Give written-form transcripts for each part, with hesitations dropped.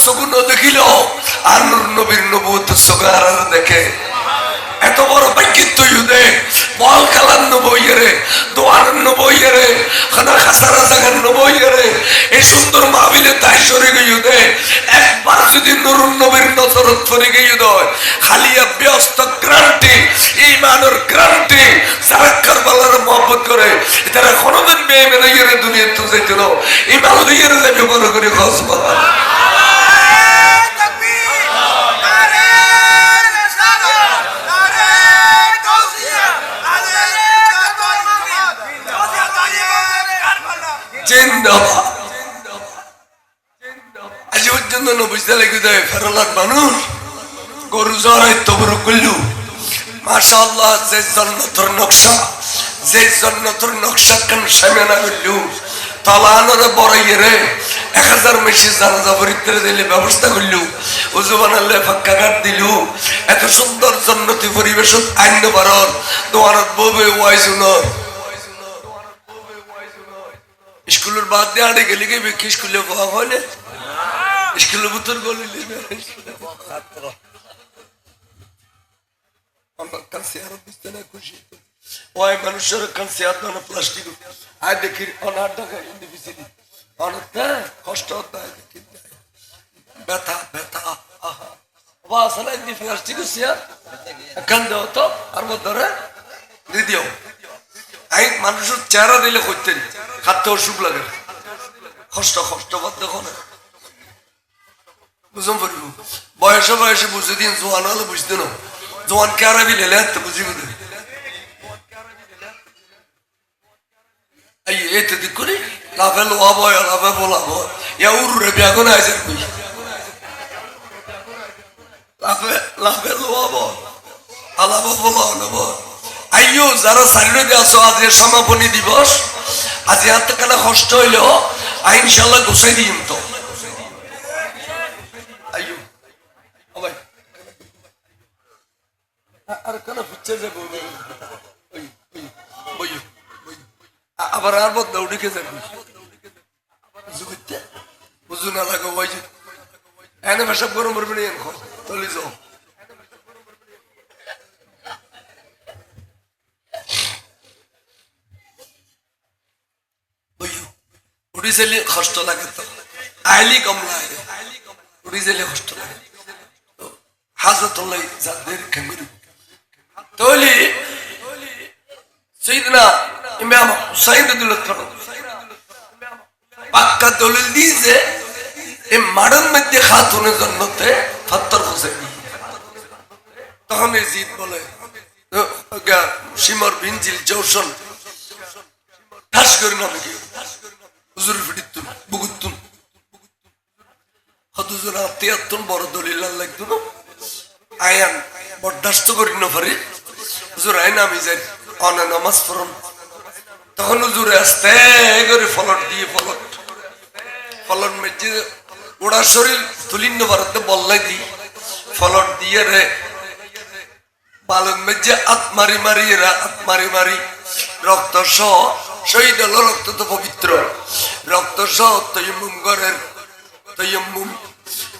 সগুন দেখিল আর নবীর নবুয়ত সগার দেখে এত বড় ভাগ্যিত ইউদে বল কালান নবইরে দোয়ার নবইরে খানা খাসারা জাগান নবইরে এই সুন্দর মাহফিলে তাই সরে গইউদে একবার যদি নুরুন নবীর নজরত পড়ে গইউদ খালিয়া ব্যস্ত গ্রান্টি ঈমানের গ্রান্টি সারা কারবালার মহব্বত করে এটারা কোনদিন বেঈমান হইরে দুনিয়াতে যাইতো ঈমান হইরে যাবে বড় করে খসবা আজ পর্যন্ত বুঝতে লেগে ফেরলার মানুষ গরু জড়াই তবর করলু মাশাআল্লাহ যে জন্নতর নকশা কেন সামনে করলু তলানোর বড়াইয়ে রে 1000 মেশি জানাজা পরিত্রে দিলে ব্যবস্থা করলু উজু বানালে ফাঁকা ঘাট দিলু এত সুন্দর জন্নতি পরিবেশ আইন পারর দোয়ারত ববে ওয়াইজুন স্কুলের বাদ দিয়ে আড়ে গেলে গিয়ে কি স্কুলে পাওয়া হয় না স্কুলের ভিতর গলি খুশি ওই মানুষের কাছে প্লাস্টিক আয় দেখি অনার টাকা অনেক কষ্ট ব্যথা ব্যথা আহা প্লাস্টিক এখান দেও তো আর ধরে দিদিও মানুষের চেহারা দিলে করতেন খাদ্য অসুখ লাগে কষ্ট কষ্ট দেখো না বুঝলাম পারিব বয়সে বয়সে বুঝে দিন জোয়ান হলে বুঝতে না জোয়ান কে আরাবি লেলে হাতে বুঝি বুঝে এতে দিক করি লাভে লোয়া বয় লাভে বলা বয় ইয়া উরুরে ব্যাগন আছে লাভে লোয়া বয় আলাভে বলা না বয় আইয়ো যারা সাইডে দিয়ে আসো আজ সমাপনী দিবস আজ এত কেন কষ্ট হইল ইনশাল্লাহ গোসাই দিম তো আইয়ো ভাই আর কেন ফুচ্ছে যাবো আবার আর বদ দৌড়িকে যাবি বুঝু না লাগো ভাই এনে ভাষা গরম করবি না এখন চলে যাও উড়িজেলে কষ্ট লাগে তো আইলি কম লাগে উড়িজেলে কষ্ট লাগে হাজতুল্লাহ যাদের খাঙ্গুরি তলি সাইয়েদনা ইমাম হুসাইন রাদিয়াল্লাহু তাআলা পাক্কা দলিল দিয়েছে এই মাড়ের মধ্যে খাতুনের জন্মতে ফাত্তর হোসেন তখন জিদ বলে সিমর বিনজিল জৌশন ঠাস করে নামে কি হুজুর ফিটিতুন বুগুতুন হদুজুর আতিয়াতুন বড় দলিল লাগতো না আয়ান বরদাস্ত করি না পারি হুজুর আইন আমি যাই অনে নামাজ পড়ন তখন হুজুরে আস্তে করে ফলট দিয়ে ফলট মেজে ওড়া শরীর তুলিন্ন ভারতে বললাই দি ফলট দিয়ে রে বালন মেজে আত্মারি মারি রক্ত সহ শহীদ হলো রক্ত তো পবিত্র রক্ত সহ তৈমুম গরের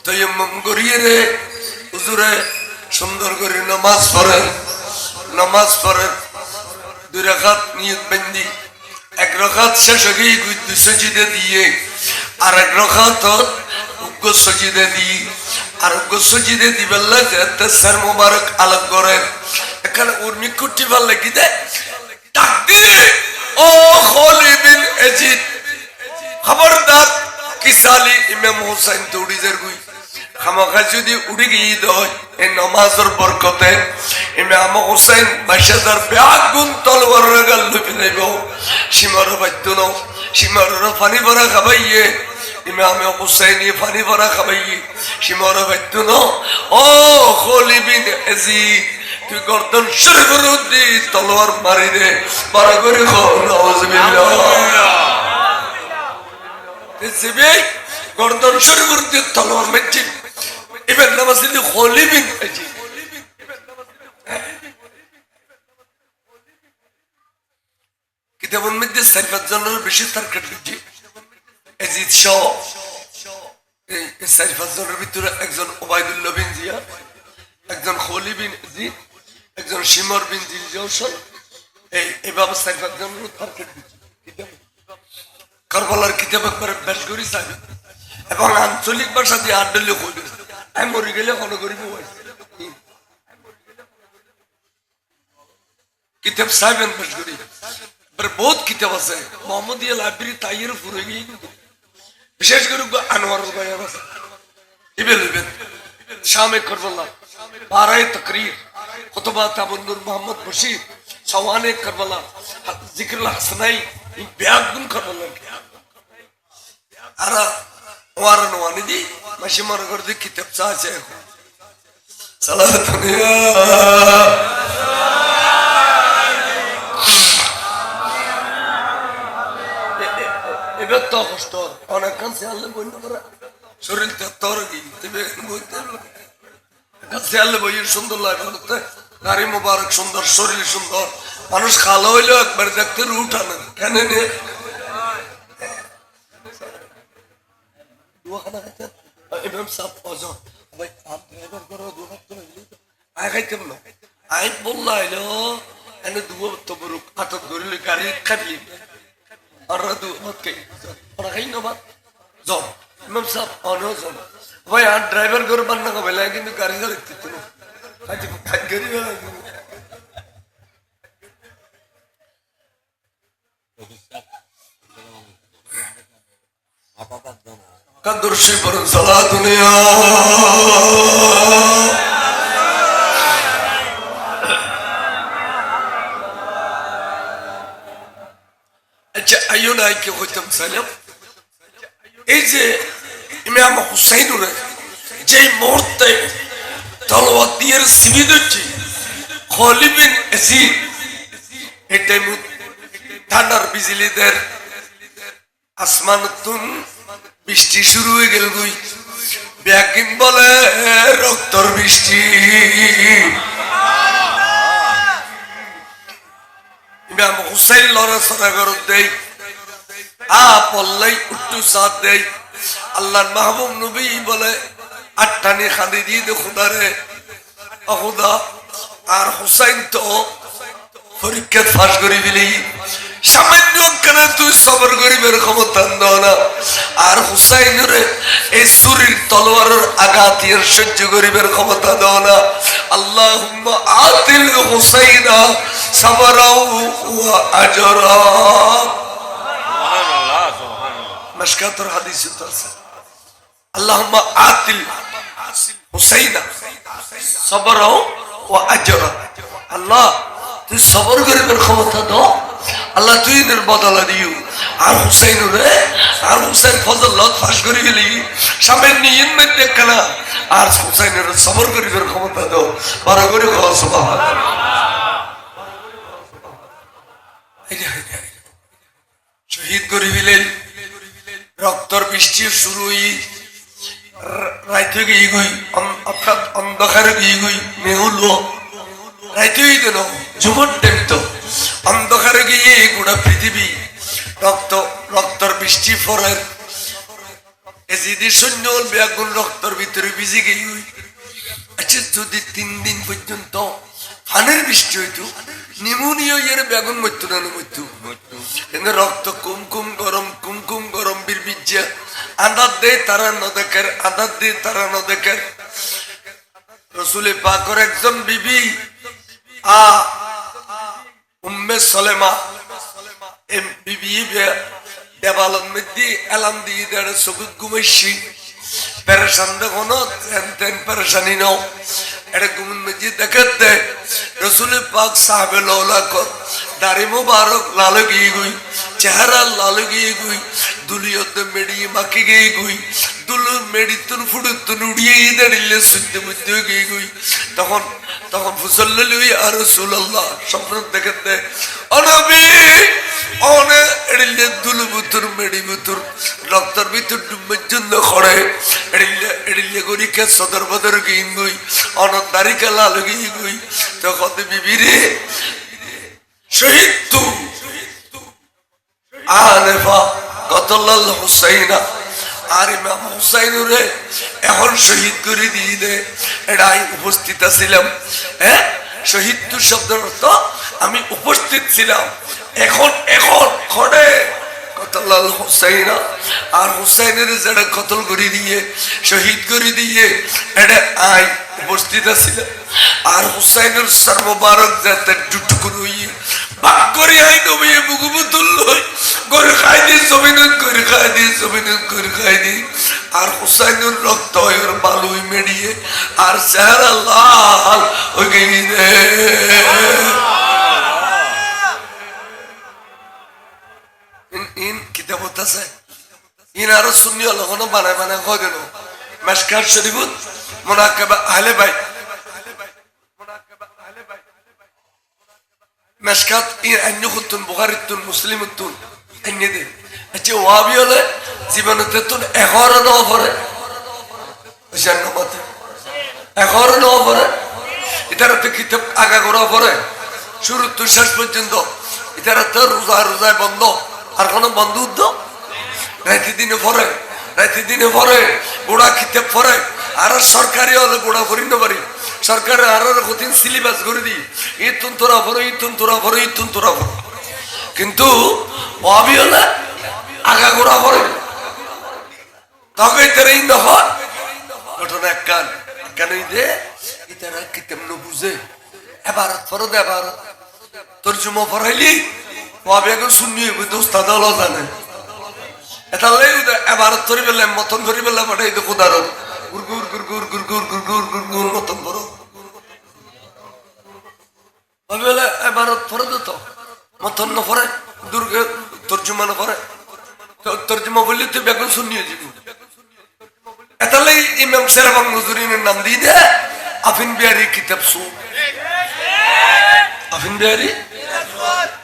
তৈমুম গড়িয়ে রে হুজুরে সুন্দর করে নামাজ পড়েন 2 রাকাত নিয়ত বন্দি 1 রাকাত শেষ হয়ে গই 2 সজিদা দিয়ে আর 1 রাকাত উগ্র সজিদা দিয়ে আর উগ্র সজিদা দিবেন লাগে তার মোবারক আলাপ করেন এখানে উর্মি কুটি ভাল লাগি দে ডাক দিয়ে ও খালিদ বিন ইয়াজিদ খবরদার কিসালি ইমাম হুসাইন দৌড়িজের গুই খামাখা যদি উড়ি গিয়ে দয় এই নামাজের বরকতে ইমাম হুসাইন 22,000 ব্যাগুন তলোয়ার গাল লুপি নেব সীমার বাদ্যন সীমার পানি ভরা খাবাইয়ে ইমাম হুসাইন পানি ভরা খাবাইয়ে সীমার বাদ্যন ও খালিদ বিন ইয়াজিদ তুই গর্দন শুরু করে দি তলোয়ার মারি দে বড় করে নাউজুবিল্লাহ এসবে গর্দন শুরু করে দি তলোয়ার মেজি এবার নামাজ দিলে খালিদ বিন ইয়াজিদ কিতাবের মধ্যে 4-5 জনের বেশি তার কাটলি ইয়াজিদ শাহ এই 4-5 জনের ভিতরে একজন ওবায়দুল্লাহ বিন জিয়াদ, একজন খলি বিন জি, একজন শিমর বিন জিলজৌসন, এইভাবে 4-5 জনের টার্গেট দিচ্ছে। কারবালার কিতাব একবার বেশ করি চাবি এবং আঞ্চলিক ভাষা দিয়ে আড্ডলে কইবে আমি মরে গেলে কোনো করিব কিতাব সাহেবেন বেশ করি বহুত কিতাব আছে মোহাম্মদিয়া লাইব্রেরি তাইয়ের পুরে গিয়ে বিশেষ করে আনোয়ারুল বায়ান আছে ইবেল ইবেল শামে কারবালা বারায়ে তাকরীর খুতবা তাবন্নুর মোহাম্মদ বশির সওয়ানে কারবালা জিকরুল হাসানাই ব্যাগুন কারবালা আর ওয়ারান ওয়ানিদি মাসি মনে করে দি কিতাব চা আছে সালাতুন এবার তো কষ্ট অনেক কাছে আল্লাহ বইন করে শরীর তোর কি তবে বইতে কাছে আল্লাহ বই সুন্দর লাগে বলতে গাড়ি মোবারক সুন্দর শরীর সুন্দর মানুষ খালো হইলো একবার দেখতে রুট আনে কেন নিয়ে ইমাম সাহেব ওজন ভাই আপ ড্রাইভার করো দুহাত করে আই খাইতাম না আই বললাইলো এনে দুও তো বড় আটক ধরলে গাড়ি খাবি আর দুহাত কে ওরা খাই না বাত জব ইমাম সাহেব অনো জব ভাই আর ড্রাইভার করো বান্না কবে লাগে কিন্তু গাড়ি চালাতে তো আজ খাই গাড়ি লাগে কাদরশি পর সালাতুন ইয়া আচ্ছা আইয়ুন আইকে কইতাম সালাম এই যে ইমাম হুসাইন যে মুহূর্তে তলোয়ার দিয়ে শহীদ হচ্ছে খলিদ বিন ইয়াজিদ এটা ঠান্ডার বিজলিদের আসমানতুন বৃষ্টি শুরু হয়ে গেল দুই ব্যাকিং বলে রক্তর বৃষ্টি ইমাম হুসাইন লড়াচড়া করত দেয় পল্লাই উট্টু সাথ দেয় আল্লাহর মাহবুব নবী বলে আটটানি খাদি দিয়ে দে খুদারে খুদা আর হুসাইন তো পরীক্ষা ফাঁস করে দিলি সামান্য কেন তুই সবর গরিবের ক্ষমতা দাও না আর হুসাইনের এই ছুরির তলোয়ারের আঘাত সহ্য গরিবের ক্ষমতা দাও না আল্লাহুম্মা আতিল হুসাইনা সাবরাও ওয়া আজরা সুবহানাল্লাহ সুবহানাল্লাহ মাশকাতুর হাদিস আছে আল্লাহুম্মা আতিল হুসাইনা সাবরাও ওয়া আজরা আল্লাহ তুই সবর গরিবের ক্ষমতা দাও আল্লাহ তুই এর বদলা দিও আর হুসাইন রে আর হুসাইন ফজলত ফাঁস করে গেলি সামনে নিয়ে মধ্যে কেনা আর হুসাইনের সবর গরিবের ক্ষমতা দাও বড় করে সুবহানাল্লাহ শহীদ করে দিলেন রক্তর বৃষ্টি শুরু হই রাইতে গিয়ে গই অর্থাৎ অন্ধকারে গিয়ে গই মেহুলো রাইতে দিন যুবন টেমত অন্ধকারে গিয়ে গোটা পৃথিবী রক্তর বৃষ্টি ফরের এজিদি সৈন্য বেগুন রক্তর ভিতরে ভিজে গিয়ে আচ্ছা যদি 3 দিন পর্যন্ত ফানের বৃষ্টি হইতো নিউমোনিয়া এর বেগুন মরতো না মরতো কিন্তু রক্ত কুমকুম গরম বিরবিজ্জা আদাত দেয় তারা নদেকের আদাত দিয়ে তারা নদেকের রসুলে পাকের একজন বিবি উম্মে সলেমা এম বিবি দেবালন মধ্যে এলাম দিয়ে দেড় চকুত ঘুমাইছি পেরেশান দেখো না তেন পেরেশানি নাও এটা ঘুমের মধ্যে দেখাতে রসুলের পাক সাহাবে লওলা কর দাড়ি মোবারক লাল গিয়ে গুই চেহারা লাল গিয়ে গুই দুলিয়তে মেড়িয়ে মাকে গিয়ে গুই দুলু মেড়ি তুন ফুড়ু তুন উড়িয়ে দাঁড়িয়ে শুনতে বুঝতে গিয়ে গুই তখন ফুসল্লি আর রাসূলুল্লাহ স্বপ্ন দেখাতে অনবী অনে এড়িলে দুলু বুতুর মেড়ি বুতুর রক্তর ভিতর ডুবের জন্য খড়ে এড়িলে গরিকে সদর বদর গিয়ে গুই অনদারিকা লাল গিয়ে গুই তখন বিবিরে শহীদ তু আনেফা কতলাল হুসাইনা আর ইমাম হুসাইনুরে এখন শহীদ করে দিয়ে দে। এটা আমি উপস্থিত ছিলাম। হ্যাঁ, শহীদ তো শব্দের অর্থ আমি উপস্থিত ছিলাম। এখন এখন খড়ে কতলাল হুসাইনা আর হুসাইনের যারা কতল করে দিয়ে শহীদ করে দিয়ে এটা আই উপস্থিত ছিলাম। আর হুসাইনের সর্ববারক যাতে টুটুকুর হইয়ে বাক করে আই নবী বুকুবু তুলল করে খাই দিয়ে জমিনত করে খাই দিয়ে জমিনত করে খাই দিয়ে। আর হুসাইনের রক্ত ওর বালুই মেডিয়ে আর চেহারা লাল হয়ে গিয়ে ইন কিতাবত আছে। ইন আরো সুন্নি হলো কোনো বানায় বানায় হয় কেন মেশকাত শরীফত মুনাকাবা আহলে বাইত মেশকাত ইন খুতুন বুখারীতুন মুসলিমতুন এনে দে। আচ্ছা ওয়াবি হলে জীবনতে তুন এখর ন পড়ে জান্নাতে এখর ন পড়ে এটার তো কিতাব আগা করা পড়ে শুরু তো শেষ পর্যন্ত। এটার তো রোজা রোজায় বন্ধ আর কোনো বন্ধ উদ্য রাইতে দিনে পরে গোড়া খিতে পরে আর সরকারি হলে গোড়া ভরি না পারি সরকার আর কঠিন সিলেবাস করে দিই ইতুন তোরা ভরো ইতুন তোরা ভরো ইতুন তোরা ভরো। কিন্তু ভাবি হলে আগা গোড়া ভরে তখন তারা ইন্দ হয় ঘটনা এক কান কেন দে ইতারা কিতাব ন বুঝে এবার ফরো দে এবার তোর জুমা ফরাইলি ভাবি এখন শুনি উস্তাদ হলো জানে এটা এবার ধরি পেলে মতন ধরি পেলে পাঠাই তো কোদারত গুরগুর গুরগুর গুরগুর গুরগুর গুরগুর মতন করো ভাবিলে এবার ফরে দিত মতন ন ফরে দুর্গে তর্জমা ন ফরে তর্জমা বললি তুই বেগুন শুনিয়ে যাব। এতালে ইমাম শেরবাং নজরুলের নাম দিয়ে দে আফিন বিহারি কিতাব সু আফিন বিহারি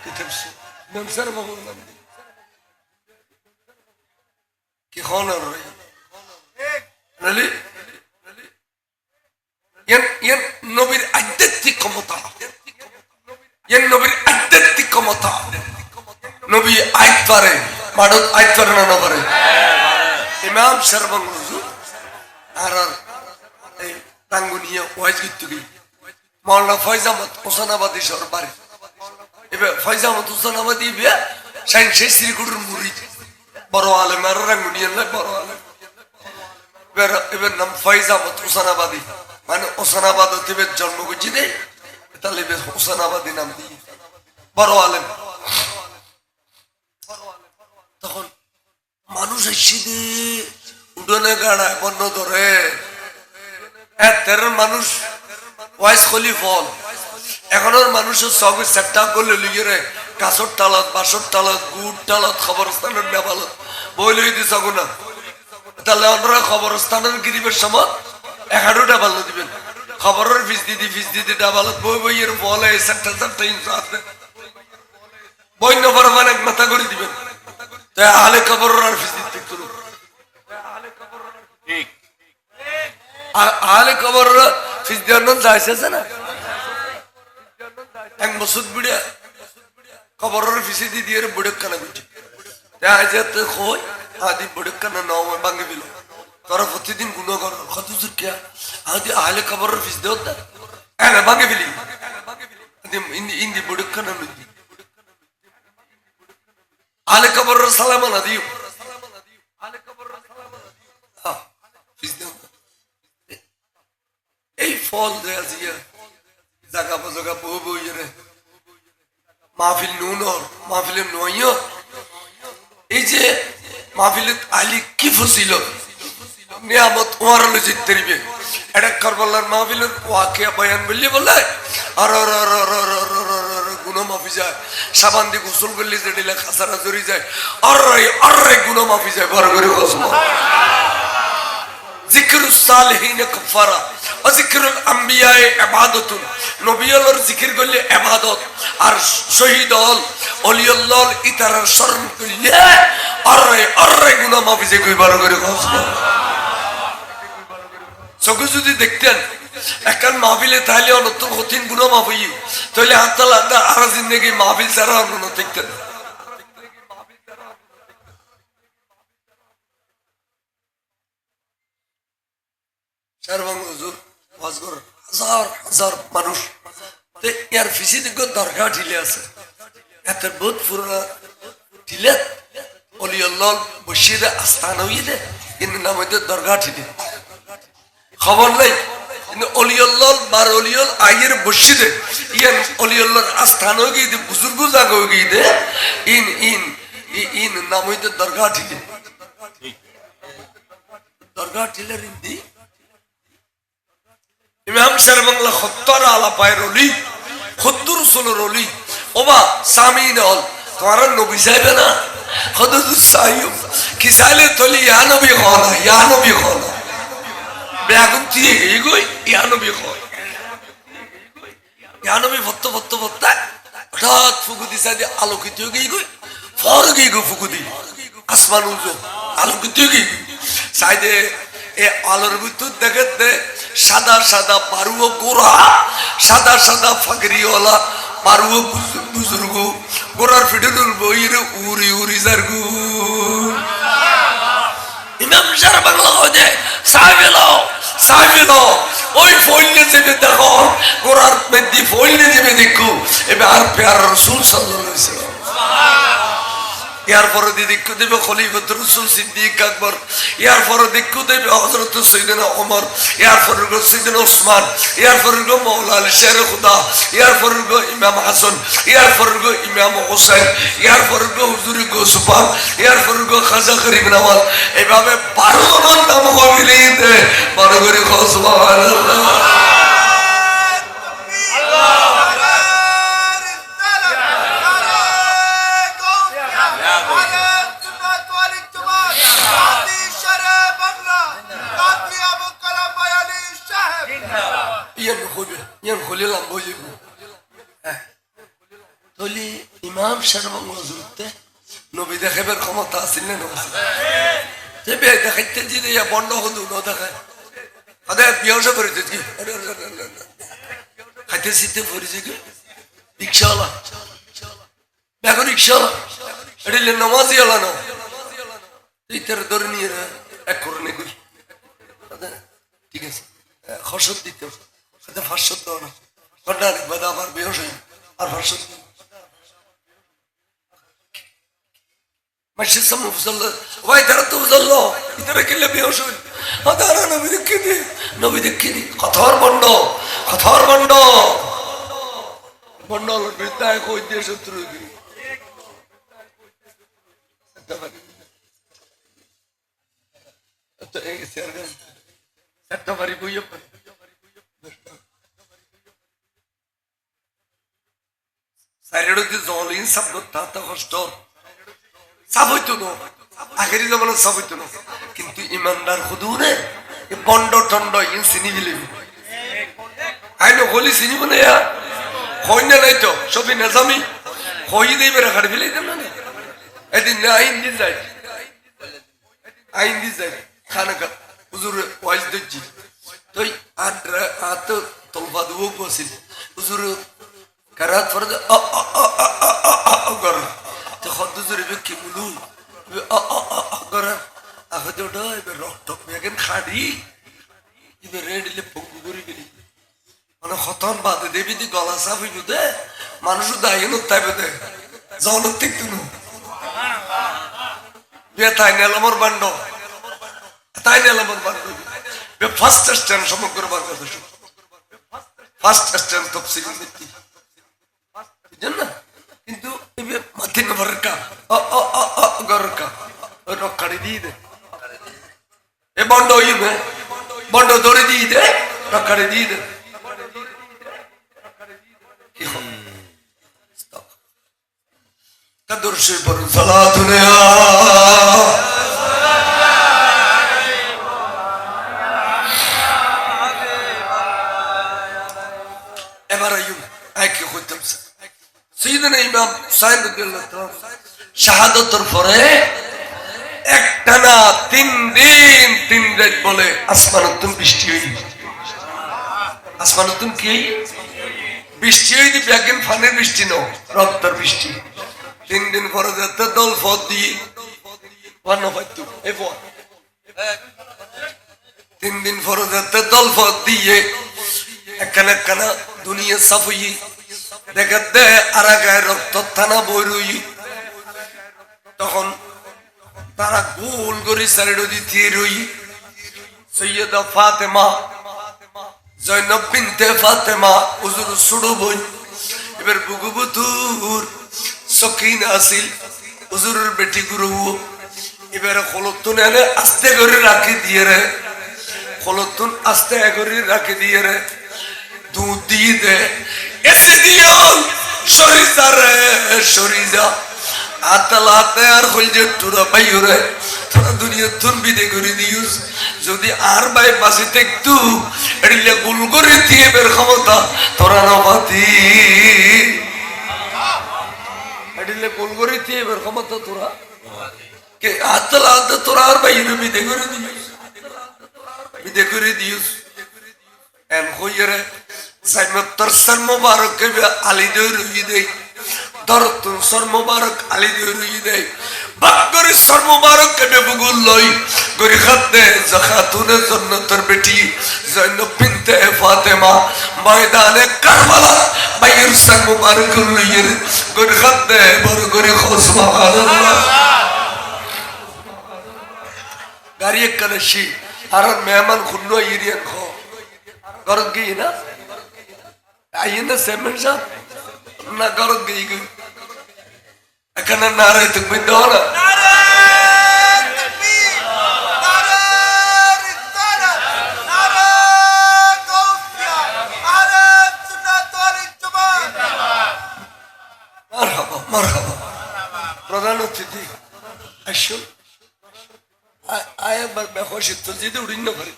কিতাব সু ইমাম শেরবাং নাম কি খন আর নবীর আধ্যাত্মিক ক্ষমতা নবীর আধ্যাত্মিক ক্ষমতা নবী আইত পারে মানুষ আইত পারে না পারে। ইমাম সর্বং আর এই টাঙ্গুনিয়া ওয়াইজ করতে গিয়ে মৌলানা ফয়জ আহমদ হোসেনাবাদী শহর বাড়ি এবার ফয়জ আহমদ হোসেনাবাদী সাইন সেই শ্রীগুরুর মুরিদ বড় আলেম আর রাঙ্গুনিয়ার নয় বড় আলেম এবার নাম ফয়জ আহমদ হোসেনাবাদী মানে হোসেনাবাদ এবার জন্ম করছি রে তাহলে হোসেনাবাদী নাম দিয়ে বড় আলেম। তখন মানুষ এসে উডনে গাড়ায় বন্য ধরে মানুষ ওয়াইস খলি ফল এখনোর মানুষের সব সেটটা করলে লিগে রে কাছর টালত বাসর টালত গুড় টালত খবরস্থানের নেবালত বই লই দিস না তাহলে আপনারা খবরস্থানের গিরিবের সময় 11টা ভালো দিবেন খবরের ফিস দিদি ডাবালত বই বইয়ের বলে চারটা ইঞ্চ আছে বই নবার মানে এক মাথা করে দিবেন তাই আহলে খবরের আর ফিস দিতে আহলে খবরের ফিস দেওয়ার নাম যাইছে না এক বছর বিড়িয়া খবরের ফিসে দিয়ে বুড়েক কানা গুছি যাতে কই আদি বুড়েক কানা নাও ভাঙে দিল তোরা প্রতিদিন গুণ কর কত কে আদি আহলে খবরের ফিস দেও না ভাঙে দিলি ইন্দি বুড়েক কানা নদী আহলে খবরের সালাম না দিও এই ফল দেয়া জিয়া জাগা বাজা বউ বই রে মাহফিল নুনর মাহফিলের নয় এই যে মাহফিলের আলী কি ফসিল নিয়ামত ওয়ার জিততে দিবে এটা কারবালার মাহফিলের ওয়াকিয়া বয়ান বললি বলে আর গুনা মাফি যায় সাবান দিয়ে গোসল করলে যে দিলে খাসারা জড়ি যায় আর গুনা মাফি যায় বড় করে জিকরুস সালিহিন কাফারা ওয়া জিকরুল আম্বিয়া ইবাদাতুন নবিয়্যুর জিকির করলে ইবাদত আর শহীদ হল ওলিউল্লাহ ইতারার শরণ করলে আর গুনাহ মাফি যে কই বড় করে চোখে যদি দেখতেন একখান মাহফিলে তাহলে অনত কঠিন গুনাহ মাফ হই তাহলে আল্লাহ আর জিন্দেগি মাহফিল ছাড়া অন্য দেখতেন। শেরবাংলা হুজুর ওয়াজ করে হাজার হাজার মানুষ ইয়ার ফিসি দিক দরগা ঢিলে আছে এত বহুত পুরোনো ঢিলে অলিউল্লাহ বসিরে আস্থান হইলে কিন্তু নাম হইতে দরগা ঢিলে খবর নাই কিন্তু অলিউল্লাহ বার অলিউল আইয়ের বসিরে ইয়ান অলিউল্লাহর আস্থান হয়ে গিয়ে বুজুর্গ জাগ হয়ে গিয়ে ইন ইন ইন নাম হইতে দরগা ঢিলে দরগা ঢিলে রিন্দি ইমাম শেরবাংলা 70 আলা পায়ের অলি 70 রসুলের অলি ওবা সামিন হল তোমার নবী চাইবে না হদুদ সাইব কি চাইলে তলি ইয়া নবী হল ইয়া নবী হল বেগুন দিয়ে গই গই ইয়া নবী হল ইয়া নবী ভত্ত ভত্ত ভত্তা হঠাৎ ফুকু দিছা দিয়ে আলোকিত হয়ে গই গই ফর গই গো ফুকু দি আসমান উজো আলোকিত হয়ে গই সাইদে এ আলোর ভিতর দেখতে সাদা সাদা পারুও গোরা সাদা সাদা ফাগরিওয়ালা পারুও বুজুর্গ গোরার ফিডুর বইরে উরি উরি জারগু ইমাম শেরবাংলা কইতে সাহেবেলো ওই ফইলে যাবে দেখো গোরার মেদি ফইলে যাবে দেখো এবে আর প্যার রাসূল সাল্লাল্লাহু আলাইহি ওয়াসাল্লাম ইয়ার পরে দেখো দেবে খলিফাতুর রাসূল সিদ্দিক আকবর ইয়ার পরে দেখো দেবে হযরত সাইয়েদনা ওমর ইয়ার পরে সাইয়েদনা ওসমান ইয়ার পরে মাওলা আলী শের খুদা ইয়ার পরে ইমাম হাসান ইয়ার পরে ইমাম হোসেন ইয়ার পরে হুজুর গোসপাক ইয়ার পরে খাজা করিম নওয়াজ এইভাবে 12 জনের নাম কইলেই দে বড় করে সুবহানাল্লাহ ইমাম শেরবাংলা জুড়তে নবী দেখাবার ক্ষমতা আছিল না দেখাইতে যে বন্ধ হল দেখায় বিহসা করেছে কি খাইতে শীতে পড়েছে কি রিক্সাওয়ালা এখন রিক্সাওয়ালা এটা নামাজি হলা না ইতার ধরে নিয়ে এক করে নেই ঠিক আছে খসত দিতে ফাঁসত দাও না আমার বেহস হই আর ফাঁসত মাসের সামনে বুঝলো ভাই তারা তো বুঝলো ইতারা কিনলে বেহস হইল তারা নবী দেখিনি কথর বন্ড বন্ড বৃদ্ধায় কই দিয়ে শত্রু একটা বাড়ি বইয়ে জলিন সাপ তা কষ্ট সাপ হইতো না আগের জমানো সাপ হইতো না কিন্তু ইমানদার খুদুরে বন্ড টন্ড ইন চিনি বিলি আইন হলি চিনি বলে হয় না নাই তো সবই নেজামি হই দেই বেড়া খাড়ি ফেলে দেন না এদিন না আইন দিন যাই খানা হুজুর ওয়াইজ দিচ্ছি তুই আত তলবা দেবো বসিল হুজুর কারাত ফরদ কর তো খদ্দুজুর কি বলু কর আগে ওটা এবার রক্ত এখন খাড়ি এবার রেডিলে পঙ্গু করে গেলি মানে খতন বাদে দেবী দি গলা সাফ হইব দে মানুষ দায়ন তাইবে দে জন দেখতো না তাই নেলামর বান্ড তাই নেলামর বান্ড ফার্স্ট স্ট্যান্ড সমগ্র বাংলাদেশ ফার্স্ট স্ট্যান্ড তফসিল নীতি জানা কিন্তু মাথি নম্বরের কা গরকা রক্ষাড়ি দিয়ে দে এ বন্ড হইবে বন্ড ধরে দিয়ে দে রক্ষাড়ি দিয়ে দে কাদরশে পড়ুন সালাতুন এবার আইয়ুব আইকে কইতাম সাইয়েদনা ইমাম হুসাইন রাদিয়াল্লাহু তাআলা শাহাদাতের পরে একটানা 3 দিন 3 রাত বলে আসমানতুন বৃষ্টি হই আসমানতুন কি বৃষ্টি হই দি ব্যাগেন ফানের বৃষ্টি ন রক্তের বৃষ্টি 3 দিন পরে যেতে দল ফদ দি ওয়ান হয়তো এ দিন ফরজাতে দলফত দিয়ে একখানা দুনিয়া সাফই দেখা দে আর গায়ে রক্ত থানা বইরুই তখন তারা গোল করে সাইডো দিতে রই সৈয়দা ফাতেমা জয়নব বিনতে ফাতেমা হুজুর ছোট বোন এবার বুগুবুতুর সকিন আসিল হুজুরের বেটি গুরু এবারে খলতুন এনে আস্তে করে রাখি দিয়ে রে খলতুন আস্তে করে রাখি দিয়ে রে দুধ দিয়ে দে এসে দিও সরিজা রে সরিজা আতলাতে আর হইল টুরা পাইরে তোরা দুনিয়া তুন বিদে করে দিউস যদি আর ভাই বাসি দেখতু এডিলে গুল করে দিয়ে বের ক্ষমতা তোরা নবাতি এডিলে গুল করে দিয়ে বের ক্ষমতা তোরা কে আতলাতে তোরা আর ভাই বিদে করে দিউস বিদে করে দিউস এম হইরে সাইমত্তর সর মুবারক কে আলী দে রুই দে দরতুন সর মুবারক আলী দে রুই দে বাগরে সর মুবারক কে বুগুল লই গরি খাতে জাকাতুনের জান্নাতের বেটি জয়নব বিনতে ফাতেমা ময়দানে কারবালা বাইর সর মুবারক লইয়ের গরি খাতে বড় গরি সুবহানাল্লাহ গাড়ি একখানে আর মেহমান খুন্নো ইরিয়ান খো গরত গই না আইন না সেমেন সাহেব না গরত গই গই এখানে নারে তুমি দাও না মারহাবা প্রধান অতিথি আসুন আয়া বেহসিত তো যেতে উড়িন না পারি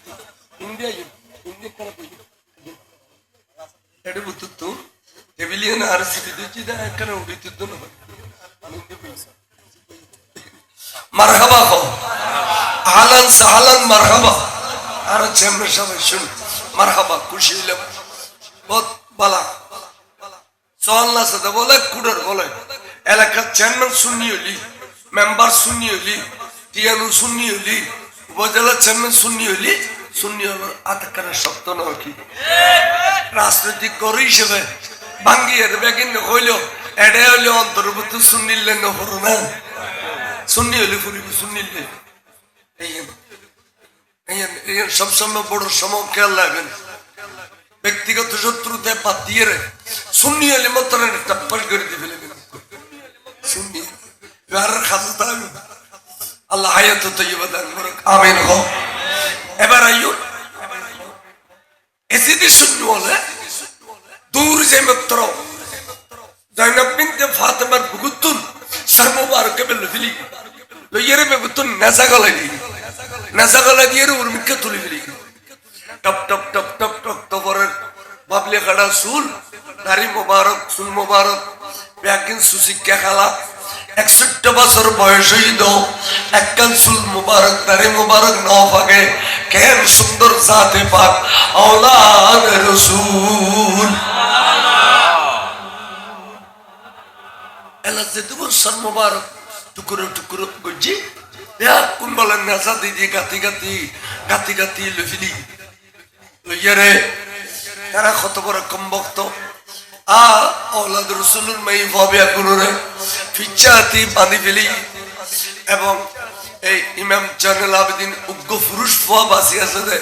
ইন্ডিয়া ইন্ডিয়া করা কই এডে বুতুতু এবিলিয়ন আরসিবি দিছি দা একখানে উড়িতুতু না মারহাবা কো আহলান সাহলান মারহাবা আর চেম্বার সবাই শুন মারহাবা খুশি হইলাম বহুত বালা সোয়াল্লা সাথে বলে কুড়ার বলে এলাকার চেয়ারম্যান শুননি হলি মেম্বার শুননি হলি টিয়ানু শুননি হলি উপজেলার চেয়ারম্যান শুননি হলি শুননি হলো আতকারের শব্দ নয় কি রাজনৈতিক গড় হিসেবে বাঙ্গিয়ার বেগিন হইল এডে হইলে অন্তর্ভুক্ত শুনিলে নহর না শুননি হলি ফুরিব শুনিলে এই সবসময় বড় সময় খেয়াল রাখবেন ব্যক্তিগত শত্রুতে বাদ দিয়ে রে শুননি হলে মাত্র টাপ্পাস করে দিয়ে ফেলে শুননি আর খাজা থাকবে আল্লাহ হায়াত তৈবা দান করুক আমিন হো এবার আইও এসিদি শুননি বলে দূর যে মাত্র জয়নব বিনতে ফাতেমার বুগুতুন সর মুবারক বেল ফিলি লইয়েরে বুগুতুন নেশা গলায় দিয়ে উর্মিকে তুলি ফেলি টপ টপ টপ টপ টপ তবরের বাবলে কাটা চুল দাড়ি মোবারক চুল মোবারক ব্যাগিন সুশিক্ষা খালা 61 বছর বয়স হইল একখান চুল মোবারক দাড়ি মোবারক ন ফাঁকে কেন সুন্দর জাতে পাক আওলাদ রাসূল এলা যে তুমি সর মোবারক টুকরো টুকরো গজি ইয়া কোন বলেন নেশা দিদি গাতি গাতি লফিলি লইয়ারে তারা কত বড় কম বক্ত আওলাদ রাসূলুর মাই ভাবে গুরুরে ফিচাতি বাঁধি ফেলি এবং এই ইমাম জানাল আবেদিন উগ্র পুরুষ ফোয়া বাসি আছে দে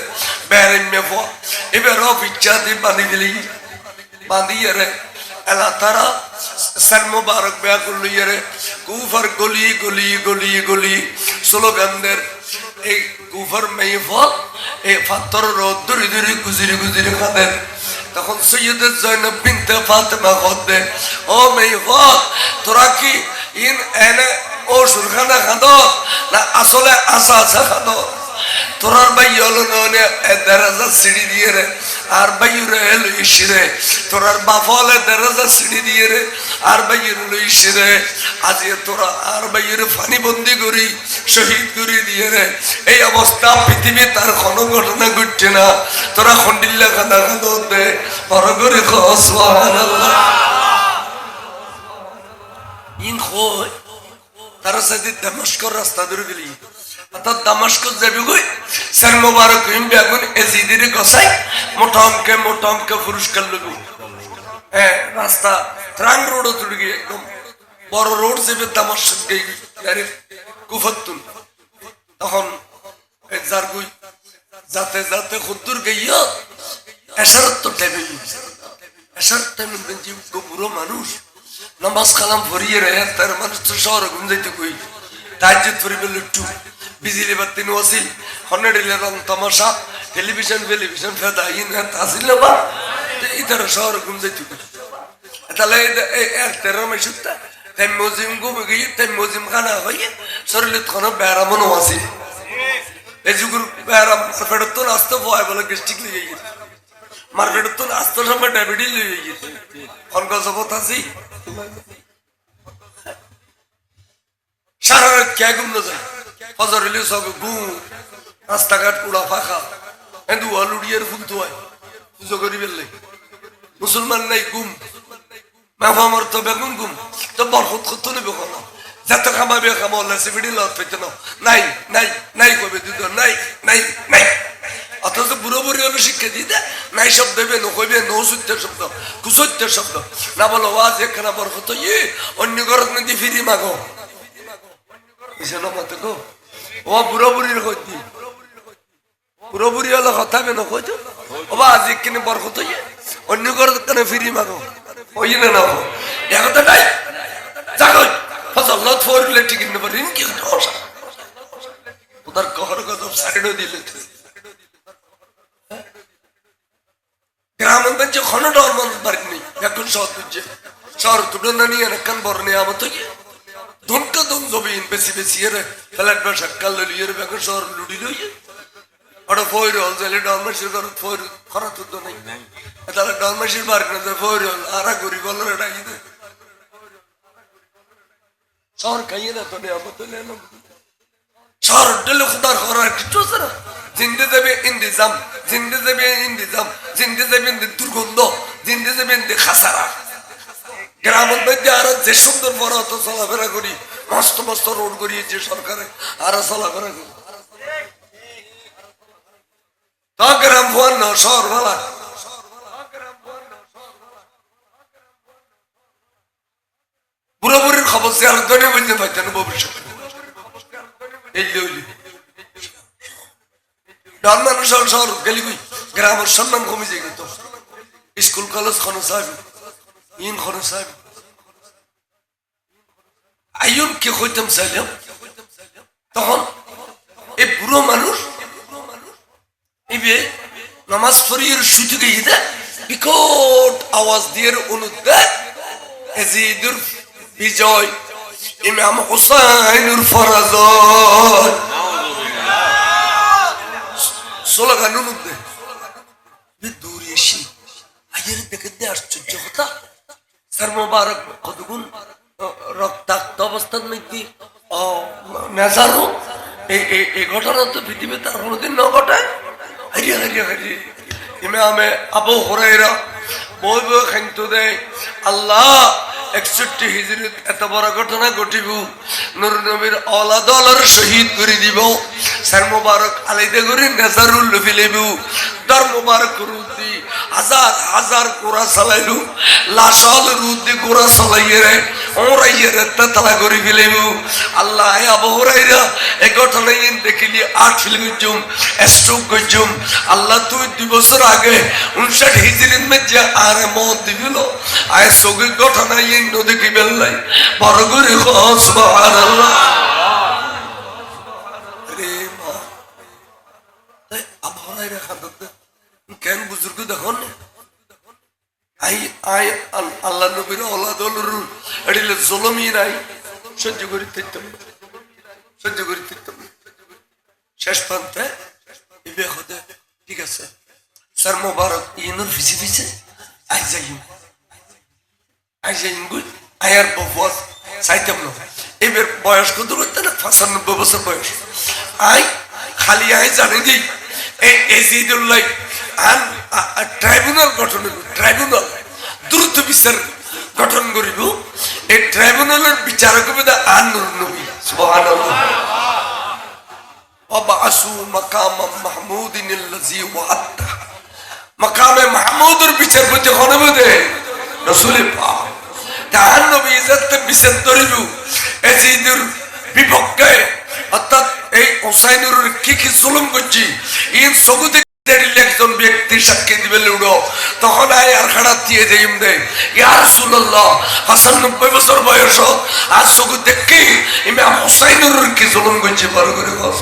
বেরিমে ফোয়া এবারও ফিচাতি বাঁধি ফেলি বাঁধিয়ারে এলা তারা সর মুবারক বেয়া করল ইয়ারে কুফার গলি গলি গলি গলি স্লোগানদের এই কুফার মেইফল এই পাথর রোদ দূরে দূরে গুজরি গুজরি খাদের তখন সৈয়দে জয়নব বিনতে ফাতেমা খোদে ও মেইফল তোরা কি ইন এনে ও সুরখানা খাদো না আসলে আসা আসা খাদো তোরার ভাই হলো ননে দরজা সিঁড়ি দিয়ে রে আর ভাইরে এলো ইসিরে তোরার বাপ হলে দরজা সিঁড়ি দিয়ে রে আর ভাইয়ের এলো ইসিরে আজ তোরা আর ভাইয়ের ফানি বন্দি করি শহীদ করে দিয়ে রে এই অবস্থা পৃথিবী তার কোনো ঘটনা ঘটছে না তোরা খন্ডিল্লা কাদা কাদা দে বড় করে সুবহানাল্লাহ ইন হয় তারা সাথে দামেস্কর রাস্তা ধরে গেলি অর্থাৎ দামাস্কস যাবি গই স্যার মোবারক হইম বেগুন এজিদির গসাই মোটা অঙ্কে পুরস্কার লবি হ্যাঁ রাস্তা ত্রাং রোড তুলে গিয়ে একদম বড় রোড যাবে দামাস্কস গই কুফতুন তখন যার গুই যাতে যাতে খুদ্দুর গইয়া এশারত তো টেবিল এশারত টেবিল বেঞ্জি বুড়ো মানুষ নামাজ কালাম ভরিয়ে রে তার মানুষ তো শহর ঘুম যাইতে কই তাজ্জুদ পড়িবে লুট্টু বিজলি বাতি নসিল হন্নেডিলে রং তামাশা টেলিভিশন ফেদাইন তাসিল না বা ইতার শহর ঘুম যাইতে কই তাহলে এই তেরো মেশুতা তাই মজিম গুম গিয়ে তাই মজিম খানা হইয়ে শরীরত কোনো ব্যারামন আসিল এই যুগুর ব্যারাম ফেরত আসতে ভয় বলে গেস্টিক লিয়ে গেছে মার্কেট তো আসতে সময় ডায়াবেটিস লিয়ে গেছে ফোন গজবত আছি সারা রাত কে ঘুম না যায় ফজর হইলে সব ঘুম রাস্তাঘাট পুরা ফাঁকা এন্দু আলুড়িয়ার ফুল তো হয় পুজো করি বেললে মুসলমান নাই ঘুম মাফামর তো বেগুন ঘুম তো বরকত করতে নেবে কোনো যত খামাবে খামাল্লা সিবিডি লত পেতে নাই নাই নাই কবে দুধ নাই নাই নাই অথচ বুড়ো বুড়ি হলো শিক্ষা দিতে নাই শব্দ হবে নো কইবে নো সত্যের শব্দ কুসত্যের শব্দ না বলো ওয়াজ একখানা বরকত ইয়ে অন্য ঘরত নদী ফিরি মাগো মতে গো ও বুড়ো বুড়ির কইতি বুড়ো বুড়ি হলো কথা হবে নো কইতো ও আজ একখানে বরকত ইয়ে অন্য ঘরত কেন ফিরি মাগো ওই না না একথা নাই জাগো ফসল লত ফোরলে ঠিক না পারি কি কথা ওদের কহর গজব সাইডও দিলে গ্রামাঞ্চলে কোনো ডরমান পারেনি এখন শহর তুলছে শহর তুলে না নিয়ে এখন বড় নিয়ে আমার তো ধনকা ধন জবিন বেশি বেশি এর ফ্ল্যাট বা সাক্কাল লিয়ে এখন শহর লুটি লইয়ে ওটা ফয়র হল যাইলে ডরমাসির ঘর ফয়র খরা তুলতো নাই তাহলে ডরমাসির বার করে ফয়র হল আর গরিব হল এটা শহর খাইয়ে না তো নেই আমার তো নেই শহর ডেলে খুদার করার কিছু আছে না জিন্দে যাবে ইন্দিজাম জিন্দে যাবে ইন্দিজাম জিন্দে যাবে দুর্গন্ধ জিন্দে যাবে খাসারা গ্রামের মধ্যে আরো যে সুন্দর বড় হতো চলাফেরা করি মস্ত মস্ত রোড করিয়েছে সরকারে আরো চলাফেরা করি তা গ্রাম ভুয়ান না শহর ভালা বুড়ো বুড়ির খবর সে আর ধরে বুঝতে পারছেন ভবিষ্যৎ এই মানুষ শহর গেলি গ্রামের সম্মান কমে যায় কিন্তু স্কুল কলেজ খরচ হবে ইন খরচ হবে আইন কে হইতাম চাইলাম তখন এই বুড়ো মানুষ নামাজ পড়িয়ে শুতে গিয়ে বিকট আওয়াজ দিয়ে অনুদ্বেগ এজিদুর বিজয় ইমাম হুসাইনুর ফরজত স্লোগান অনুদ্বেগ দূরে এসে আইয়ের দেখে আশ্চর্য কথা স্যার মোবারক কতগুণ রক্তাক্ত অবস্থার মধ্যে নেজারো এই ঘটনা তো পৃথিবীতে তার কোনোদিন ন ঘটায় হারিয়ে হারিয়ে হারিয়ে ইমামে আবু হুরায়রা বই বই খান্ত দেয় আল্লাহ 61 হিজরিত এত বড় ঘটনা ঘটিব নূর নবীর আওলাদ আলার শহীদ করে দিব স্যার মোবারক আলাইদে করে নেজারুল ফিলেব দর মোবারক রুদি হাজার হাজার কোরা চালাইলু লাশাল রুদি কোরা চালাইয়ে রে ওরাইয়ে রে তালা করে ফিলেব আল্লাহ আবু হুরায়রা এই ঘটনা ইন দেখিলি আট ফিল্ম জুম স্ট্রোক গজুম আল্লাহ তুই 2 বছর আগে 59 হিজরিত মে যে আর মত দিল আয় সগি ঘটনা ইন নদী কি বেল্লাই বড় করে সুবহানাল্লাহ রে মা তাই আবু হুরায়রা খাদত কেন বুজুর্গ দেখুন আই আই আল্লাহ নবীর আওলাদ হলর এডিলে জুলমি নাই সহ্য করিতে শেষ প্রান্তে ইবে হতে ঠিক আছে স্যার মোবারক ইনুর ফিসি ফিসে আই যাইম গুই আয়ার বফস সাইতাম না এবার বয়স কত করতে না 95 বছর বয়স আই খালি আই জানি দিই এই এজিদুল্লাহ আন ট্রাইব্যুনাল গঠন ট্রাইব্যুনাল দ্রুত বিচার গঠন করিব এই ট্রাইব্যুনালের বিচারক হবে আন নূর নবী সুবহানাল্লাহ ওয়াবাসু মাকামাম মাহমুদিনাল্লাযী ওয়া'আদতা মাকামে মাহমুদের বিচারপতি হনবদে রাসূল পাক তার নবী ইজ্জত বিচার করিবু এজিদুর বিপক্ষে অর্থাৎ এই হুসাইনের কি জুলুম করছি ইন সগুদে একজন ব্যক্তি সাক্ষী দিবে লুড়ো তখন আয় আর খাড়া দিয়ে যাইম দে ইয়া রাসূলুল্লাহ হাসান 90 বছর বয়স আর সগু দেখি ইমাম হুসাইনের কি জুলুম করছি বড় করে কস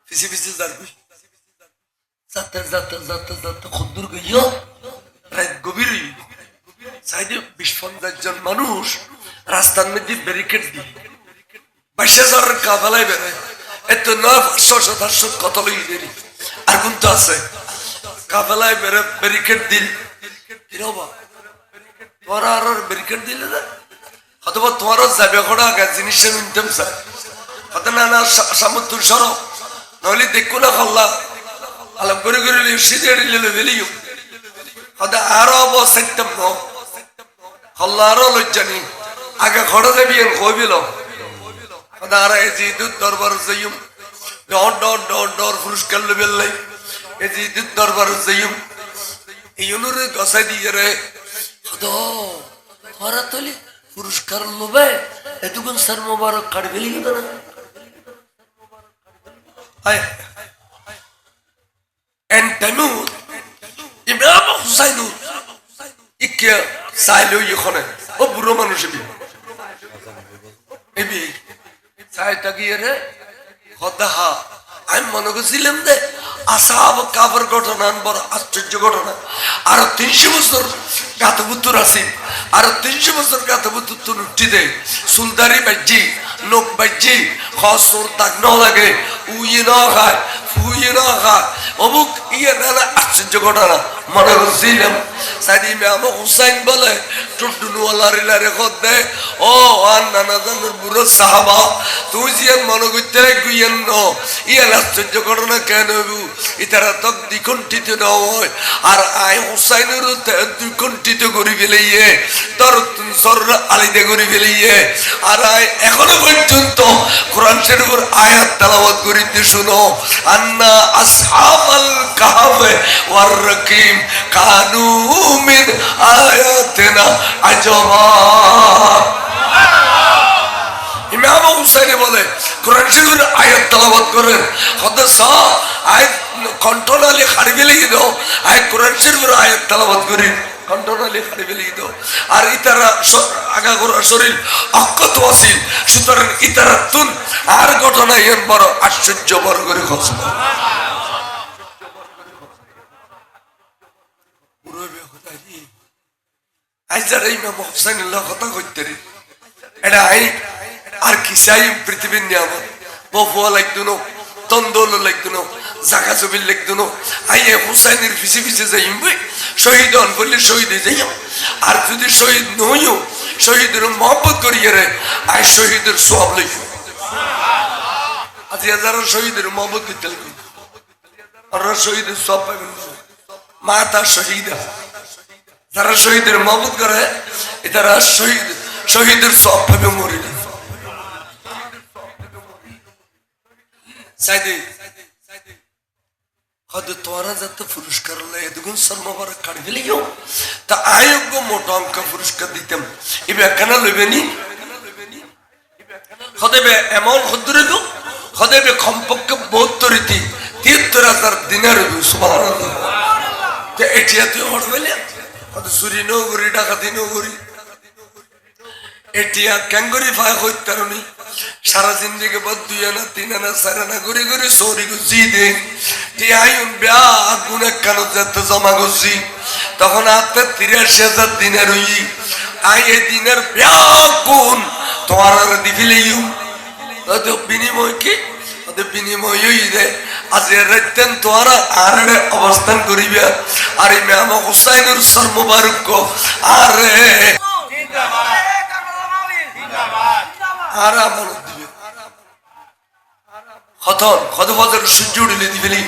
ফিসি ফিসি যাবি যাতে যাতে যাতে যাতে খুদুর গইও রাত গভীর সাইডে 20-50 জন মানুষ রাস্তার মধ্যে ব্যারিকেড দিয়ে বাসার কাফেলায় বেরোয় এত 900-700 কত লই দেরি আর কিন্তু আছে কাফেলায় বেরো ব্যারিকেড দিল কিরবা তোরা আর ব্যারিকেড দিলে না অথবা তোমারও যাবে কড়া জিনিস নিতাম স্যার কত না না সামুদ্র সরব নইলে দেখো না খল্লা আলাম করে করে সিধে দিলে বেলিও হয়তো আরো অবস্থাইতাম ন খল্লা আরো লজ্জানি আগে খড়া যাবি কইবিল দাঁড়া এজিদুর দরবার যাইম ডর ডর ডর ডর পুরস্কার লেবেল লাই এজিদুর দরবার যাইম এই অনুরে গসাই দিয়ে রে হদো হরা তলি পুরস্কার লবে এতগুন স্যার মোবারক কাড় গেলি না আয় এন্ড টাইমু ইমাম হুসাইন ইকে সাইলো ইখনে ও বুড়ো মানুষ এবি চাইটা গিয়ে রে হদাহা আমি মনে করছিলাম যে আসাব কাবর ঘটনা বড় আশ্চর্য ঘটনা আর 300 বছর গাতবুত্তর আছে আর 300 বছর গাতবুত্তর উঠি দে সুলদারি বাজ্জি লোক বাজ্জি খসর দাগ ন লাগে উইয়ে ন খায় ফুইয়ে ন খায় অমুক ইয়ে নানা আশ্চর্য ঘটনা মনে করছিলাম সাইদি ইমাম হুসাইন বলে টুটুনুওয়ালা রিলারে খদ দে ও আর নানা জানুর বুড়ো সাহাবা তুই জিয়ান মনে করতে গুইয়েন ন ইয়ান আশ্চর্য ঘটনা কেন ইতারা তক দ্বিকণ্ঠিত নয় আর আই হুসাইনের দ্বিকণ্ঠিত করি ফেলিয়ে তোর সর আলিদে করি ফেলিয়ে আর আই এখনো পর্যন্ত কোরআন শরীফের আয়াত তেলাওয়াত করিতে শুনো আন্না আসহাবাল কাহফ ওয়ার রাকিম কানু মিন আয়াতিনা আজবা ইমাম হুসাইন বলে কোরআন শরীফের আয়াত তেলাওয়াত করেন হদস আয়াত কন্ট্রোলে খাড়িবে লিখে দাও আয়াত কোরআন শরীফের আয়াত তেলাওয়াত করি কন্ট্রোলে খাড়িবে লিখে দাও আর ইতারা আগা করার শরীর অক্ষত আছিল সুতরাং ইতারা তুন আর ঘটনা এর বড় আশ্চর্য বড় করে খোঁজ আজ যারা ইমাম হুসাইনের কথা কইতে রে এটা আই আর কি চাই পৃথিবীর নিয়ামত বফুয়া লাগতো না তন্দল লাগতো না জাগা জমির লাগতো না আই হুসাইনের পিছে পিছে যাইম বই শহীদ হন বললে শহীদ হয়ে যাইম আর যদি শহীদ নইও শহীদের মহব্বত করিয়ে রে আই শহীদের সব লইব আজ যারা শহীদের মহব্বত করতে লাগবে আর শহীদের সব পাবেন মাতা শহীদ যারা শহীদের মহব্বত করে এটারা শহীদের সব পাবে মরে না সাইদে হয়তো তোরা যাতে পুরস্কার এতগুণ সর্মবার কাড়ি ফেলিও তা আয়োগ্য মোটা অঙ্ক পুরস্কার দিতাম এবার কেন লইবেনি হদেবে এমন হদ্দুরে গো হদেবে কমপক্ষে 72-73,000 দিনের সুবহানাল্লাহ এটিয়া তুই হটবেলে হয়তো চুরি নো করি ডাকাতি নো করি এটিয়া ক্যাঙ্গরি ফায় হইতে পারি সারা জিন্দিগি বাদ 2 আনা 3 আনা 4 আনা ঘুরে ঘুরে সরি গুছি দে টিয়াই ব্যাহ গুনে কানো যেতে জমা গুছি তখন আপনি 83,000 দিনের হই আই এই দিনের ব্যাহ কোন তোমার দিফিলেইউ তো বিনিময় কি ওদের বিনিময় হই দে আজ রাতেন তোরা আরে অবস্থান করিবে আর ইমাম হুসাইনের সর মুবারক আরে জিন্দাবাদ জিন্দাবাদ আর আমল দিবে খতন কত বছর সূর্য উড়িলে দিবেলি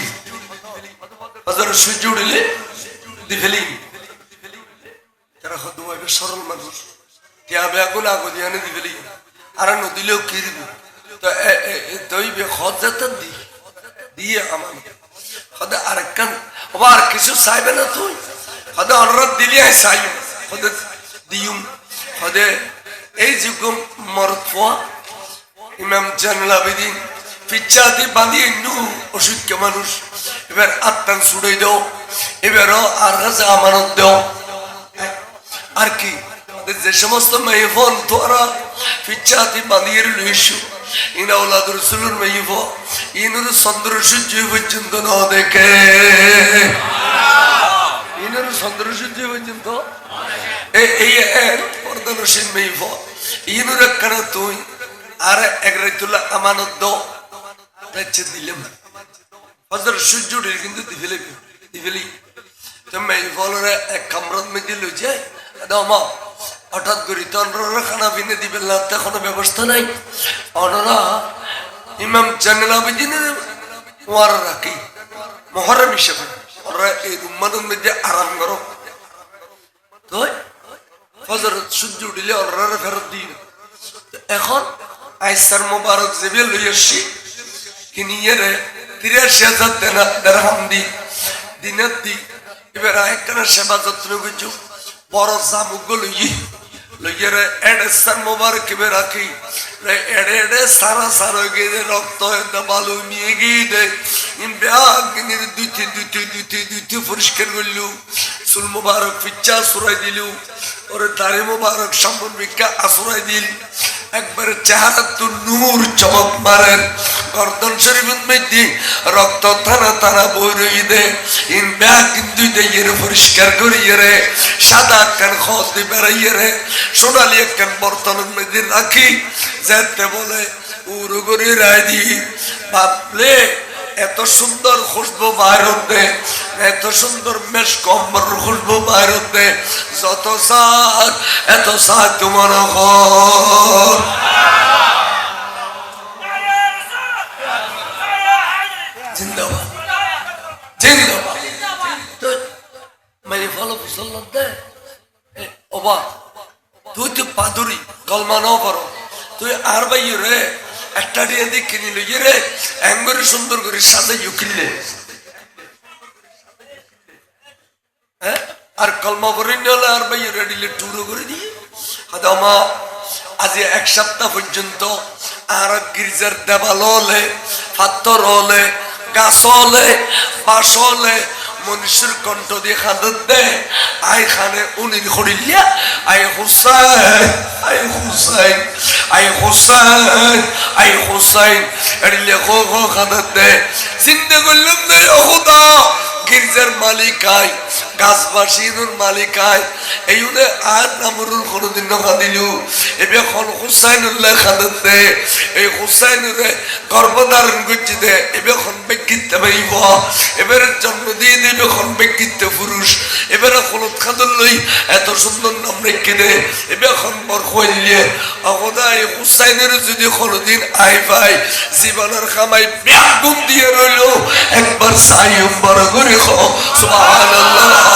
বছর সূর্য উড়িলে দিবেলি তারা কত ভাবে সরল মানুষ টিয়া বেগুন আগো দিয়ানে দিবেলি আর নদিলেও কিরব তো তৈবে খজাত দিয়ে আমার হদে আরেকখান আবার কিছু চাইবে না তুই হদে অনুরোধ দিলি চাই হদে দিউম হদে এই যুগ মরত ইমাম জানুল আবেদিন পিচ্ছাতি বাঁধিয়ে নু অসুখ্য মানুষ এবার আত্মান ছুড়ে দাও এবারও আর কাছে আমানত দাও আর কি যে সমস্ত মেহফল তোরা পিচ্ছাতি বাঁধিয়ে লইছু ইনা ওলাদ রসুলের মেহফ ইনুর চন্দ্র সূর্য পর্যন্ত ন দেখে ইনুর চন্দ্র সূর্য পর্যন্ত এই পর্দা রসিন মেহফ ইনুর একখানা তুই আর এক রাইতুল্লাহ আমানত দাও দিলাম ফজর সূর্য কিন্তু দিফেলি মেহফলরে এক কামরত মেয়ে লই যায় মা হঠাৎ করি তো অনরা খানা পিনে দিবেন না কোনো ব্যবস্থা নাই অনরা ইমাম জানুল আবেদিনের ওয়ার রাখি মহরম হিসেবে ওরা এই উম্মানের মধ্যে আরাম করো তো ফজর সূর্য উঠিলে অনরা ফেরত দিই এখন আইসার মোবারক জেবে লই আসছি কিনিয়ে রে 83,000 দেরহাম দি দিনের দি এবার একখানা সেবা যত্ন করছো বড় জামুক লইয়ে এডে সার মোবারক কেবে রাখি এডে এডে সারা সারা গিয়ে রক্ত বালু নিয়ে গিয়ে ব্যাগিনীর দুইটি পরিষ্কার করলু চুল মোবারক পিচ্ছা সুরাই দিলু ওরে দাড়ি মোবারক সম্পূর্ণ ভিক্ষা আশ্রয় দিল একবারে চেহারা তো নূর চমক মারেন গর্দন শরীফের মধ্যে রক্ত টানা টানা বই রই দে ইন ব্যাগ কিন্তু পরিষ্কার করিয়ে রে সাদা কান খতে বেড়াইয়ে রে সোনালি একখান বর্তনের মধ্যে রাখি যেতে বলে উরু করে রায় দি বাপলে এত সুন্দর খুশবু বাইর হতে এত সুন্দর মেশ কম্বর খুশবু বাইর হতে যত সার এত সার তোমার জিন্দাবাদ জিন্দাবাদ মেরে ফলো মুসল্লাম দে ওবা তুই তো পাদুরি কলমা ন করো তুই আর ভাই রে একটা দিয়ে দিয়ে কিনি লইয়ে রে এঙ্গরে সুন্দর করে সাজে কিনলে হ্যাঁ আর কলমা করে নিলে আর ভাই রেডিলে টুরো করে দিয়ে হাদামা আজ এক সপ্তাহ পর্যন্ত আর গির্জার দেওয়াল হলে পাথর হলে গাছ হলে বাস হলে মনুষ্যের কণ্ঠ দিয়ে খাদত দে আই খানে উনির খড়িলিয়া আই হুসাইন আই হুসাইন আই হুসাইন আই হুসাইন এড়িলে খো খো খাদত দে চিন্তা করলাম না খোদা গির্জার মালিক আয় গাছবাসীর মালিক আয় এই আর নামরুল কোনদিন নখা দিলু এবার খন হুসাইনুল্লাহ খাদত দে এই হুসাইনুরে গর্ভধারণ করছি দে এবার খন ব্যক্তিত্ব পাইব এবারে জন্ম দিয়ে দেবে খন ব্যক্তিত্ব পুরুষ এবারে হলুদ খাদর লই এত সুন্দর নাম রেখে দে এবার খন বর খোয়াইলে অগদা এই হুসাইনের যদি কোনদিন আই পাই জীবনের খামাই ব্যাগুম দিয়ে রইল একবার সাই বড় করে খো সুবহানাল্লাহ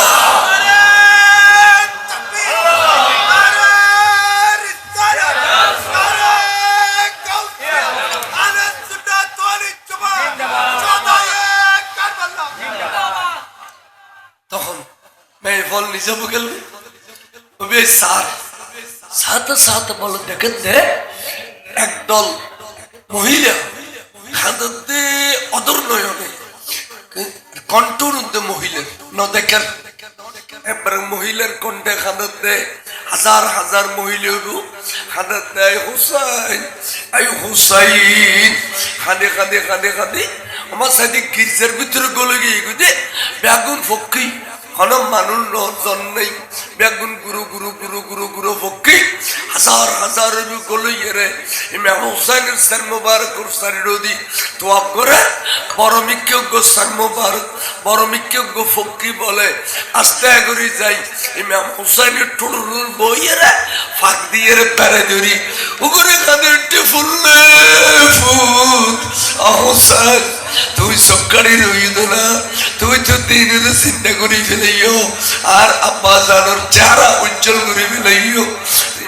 তখন মেহফল নিজে বলবে সাথে সাথে বলো দেখেন যে একদল মহিলা খাদতে অদর নয়নে কণ্ঠর মধ্যে মহিলার ন দেখেন একবার মহিলার কণ্ঠে খাদত দেয় হাজার হাজার মহিলারও খাদত দেয় হুসাইন আই হুসাইন খাদে খাদে খাদে খাদে আমার সাথে গির্জার ভিতরে গলে গিয়ে গুদে বেগুন ফক্কি কোনো মানুষ নজন নেই বেগুন গুরু গুরু গুরু গুরু গুরু ফক্কি হাজার হাজার গলে রে ইমাম হুসাইনের সার মুবারক সারিরোদি তো আপ করে বড় মিক্যজ্ঞ সার মুবারক বড় মিক্যজ্ঞ ফক্কি বলে আস্তে করে যাই ইমাম হুসাইনের টুরুর বইয়েরা ফাঁক দিয়ে রে পেরে ধরি ওগুলো কাদের ফুললে ফুল হুসাইন তুই সকালে রইল না তুই তো দিনের চিন্তা করে ফেলাইও আর আব্বা জানোর চেহারা উজ্জ্বল করে ফেলাইও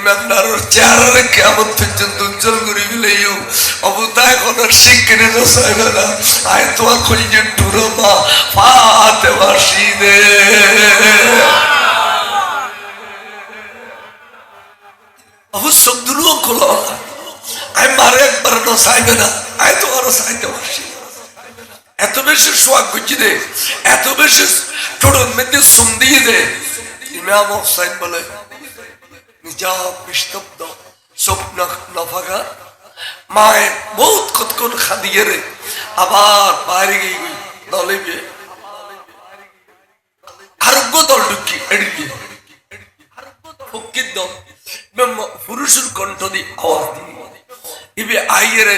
ইমানদারের চেহারা কেমন পর্যন্ত উজ্জ্বল করে গেলেও অবতায় কোন শিক্ষিনে চাইবে না আয় তোমার খলিজে টুরো মা ফাতে বাসি দে অবশ্য দুলুও খোলো না আয় মারে একবার না চাইবে না আয় তোমারও চাইতে বাসি এত বেশি সোয়াগ গুজি দে এত বেশি টোড়ন মেয়েদের সুম দিয়ে দে ইমাম হোসাইন বলে নিজাব নিস্তব্ধ সব নফাকা মায়ের বহুত কতক্ষণ খাদিয়ে রে আবার বাইরে গিয়ে দলে গিয়ে আরোগ্য দল ঢুকি এড়িয়ে ফকির দল পুরুষের কণ্ঠ দিয়ে আওয়াজ দিয়ে ইবে আইয়ে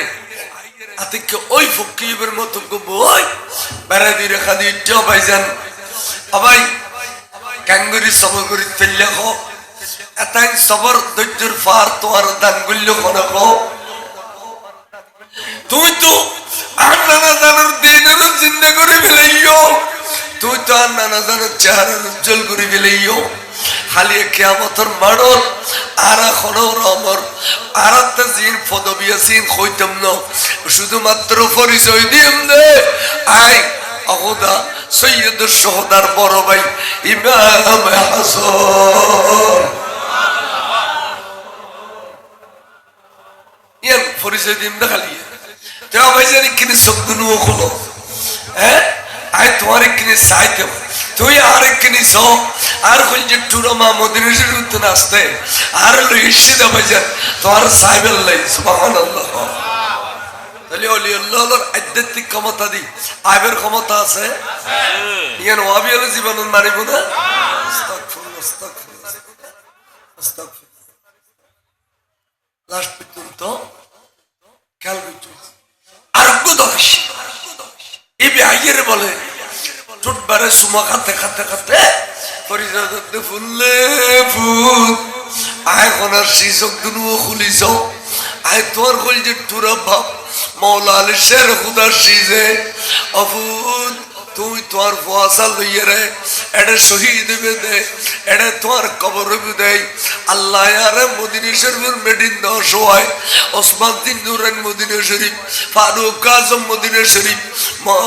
আতিকে ওই ফকিবের মতো বই বেড়া দিয়ে রেখা দিয়ে ভাইজান আবাই ক্যাঙ্গুরি সবর করি ফেললে হোক এতাই সবর ধৈর্যের ফার তোমার দান গুল্য করে হোক তুই তো আর নানা জানার দিনের চিন্তা করে ফেলাইও তুই তো আর নানা জানার চেহারার উজ্জ্বল করে ফেলাইও খালি কেয়ামতের মাড়ল আর এখনো আমার আর একটা জিন পদবী আছে কইতাম না শুধুমাত্র পরিচয় দিম দে আয় অহদা সৈয়দ শহদার বড় ভাই ইমাম হাসান ইয়ান পরিচয় দিম না খালি তো ভাই জানি কিনে শব্দ নুও খোলো হ্যাঁ আয় তোমার কিনে চাইতে তুই আর কিনিস আর কইছে টুরো মা মদিনা শরীফ আসতে আর লইছি দা ভাইজান তোমার সাহেবের লাই সুবহানাল্লাহ তাহলে ওলি আল্লাহর আধ্যাত্মিক ক্ষমতা দি আইবের ক্ষমতা আছে ইয়ান ওয়াবি হলে জীবন মারিব না আস্তাগফিরুল্লাহ আস্তাগফিরুল্লাহ আস্তাগফিরুল্লাহ লাস্ট পর্যন্ত খেয়াল করছো আর গুদশ ইবে আইয়ের বলে টুটবারে সুমা খাতে খাতে খাতে পরিচয় ফুললে ফুল আয় কোনার শিশক দুনুও খুলিছ আয় তোর খুলছে টুরা বাপ মৌলা আলী শের খুদার শিজে অফুদ তুই তোমার ফুয়াশা লইয়ে রে এটা শহীদ দে এটা তোমার কবর দেয় আল্লাহ আরে মদিনা শরীফের মেডিন দশ হয় ওসমান দিন নুরান মদিনা শরীফ ফারুক আজম মদিনা শরীফ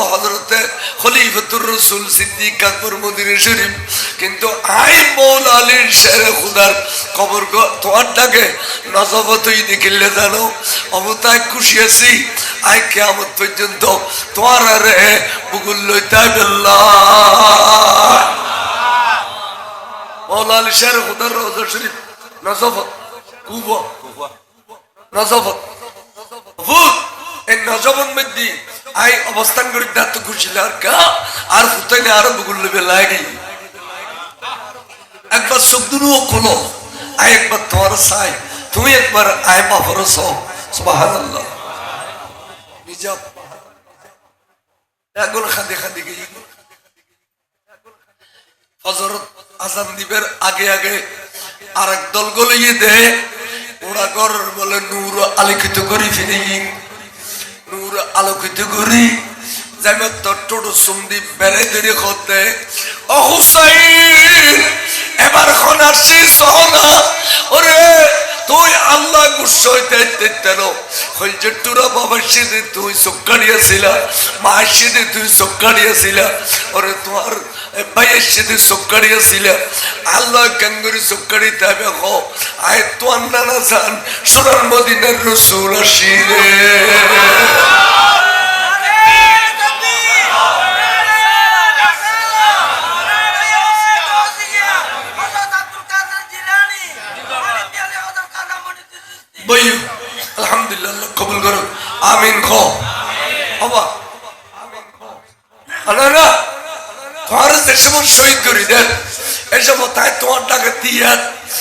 হযরতে খলিফাতুর রাসূল সিদ্দিক আকবর মদিনা শরীফ কিন্তু আই মৌলা আলীর শের খুদার কবর তোমারটাকে নজবতই দেখিলে জানো অবতায় খুশি আছি আই কিয়ামত পর্যন্ত তোমার আরে বুগুল লইতে মৌলা আলী শের খুদার রওজা শরীফ নজবত কুবা নজবত এই নজবত মধ্যে আই অবস্থান করি দাঁত খুশিল আর কা আর ফুটাইনে আরো বুগুল লইবে লাগি একবার চোখ দুনুও খোলো আয় একবার তোমার চাই তুমি একবার আয় বাফর সুবহানাল্লাহ নিজাব এখন খাদে খাদে গিয়ে ফজরত আজান দিবের আগে আগে আর এক দল গলিয়ে দে ওরা ঘর বলে নূর আলোকিত করি ফিরে নূর আলোকিত করি যেমন তোর টোটো সুমদি বেড়ে দেরি করতে ও হুসাইন এবার খন আসছি সহনা ওরে তুই আল্লাহ গুসইতে তেতেনো হইছে টুরা বাবার সাথে তুই চোখাড়িয়াছিলা মায়ের সাথে তুই চোখাড়িয়াছিলা ওরে তোমার ভাইয়ের সাথে চোখাড়িয়াছিলা আল্লাহ কেঙ্গুরি চোখাড়িতে হবে হো আয় তোমার নানা জান সোনার মদিনার রসুল আসিরে আলহামদুলিল্লাহ কবুল করো আমিন খো বাবা না তোমার যে সময় শহীদ করি দেন এই সময় তাই তোমার টাকা দিয়ে